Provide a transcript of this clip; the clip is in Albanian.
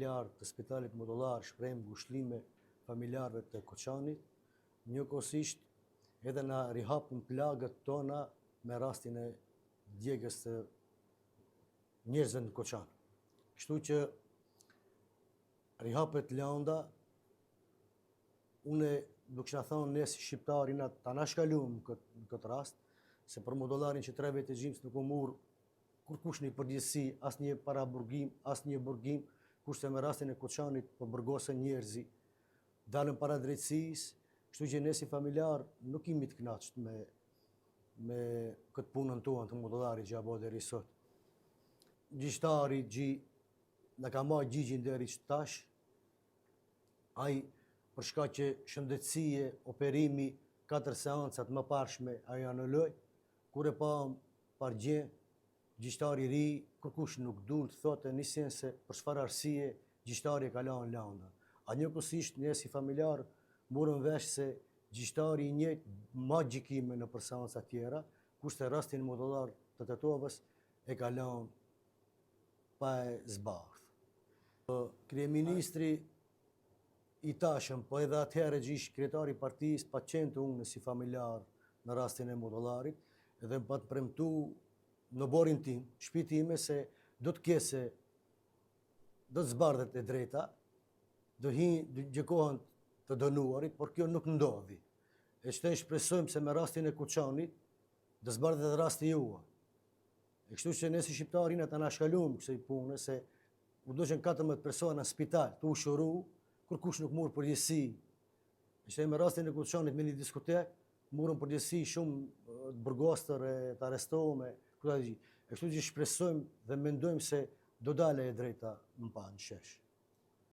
familjar të Spitalit Modullar shprehim ngushëllime familjarëve të Koçanit, njëkohësisht edhe na rihapën plagët tona me rastin e djegës të njerëzve në Koçan. Kështu që rihapet lënda, une do kisha thonë ne si shqiptari na ta nashkaluam në këtë rast, se për Modullarin që 3 vjet e gjimës nuk u mur kurkush një përgjegjësi, asnjë paraburgim, asnjë burgim, kurse me rastin e Koçanit po burgosen njerëzi, dalën para drejtësisë, kështu që ne si familjar nuk jemi të kënaqur me këtë punën tonë të Modullarit që apo deri sot. Gjyqtari na ka marrë gjyqin deri tash, ai për shkak që shëndetësie, operimi, 4 seancat më parshme ai anuloi, kur e pa pargjë, gjyqtari i ri, kërkush nuk dult, thotë nisën se për çfarë arsye gjyqtari e ka lënë lënda. A njëkohësisht ne si familjar morëm vesh se gjyqtari i njëjtë ma gjykime në për seanca tjera, kurse rastin Modullar të Tetovës e ka lënë pa e zbardhë. Kryeministri i tashëm, po edhe atëherë që ish kryetari i partisë, pa qenë të unë si familjar në rastin e Modullarit, edhe pa të premtu në borin tim, shtëpi time, se do të kese, do të zbardhet e drejta, do gjykohen të dënuarit, por kjo nuk ndodhi. E që të shpresojmë se me rastin e Koçanit, do zbardhet edhe rasti juaj. E kështu që ne si shqiptari na ta nashkaluam kësaj pune, se u doqen 14 persona në spital të ushuru, kërkush nuk morë përgjegjësi. E që me rastin e Koçanit me një diskotek, morën përgjegjësi shumë të burgostër e të arrestuar. E kështu që shpresojmë dhe mendojmë se do dale e drejta më pa në shesh.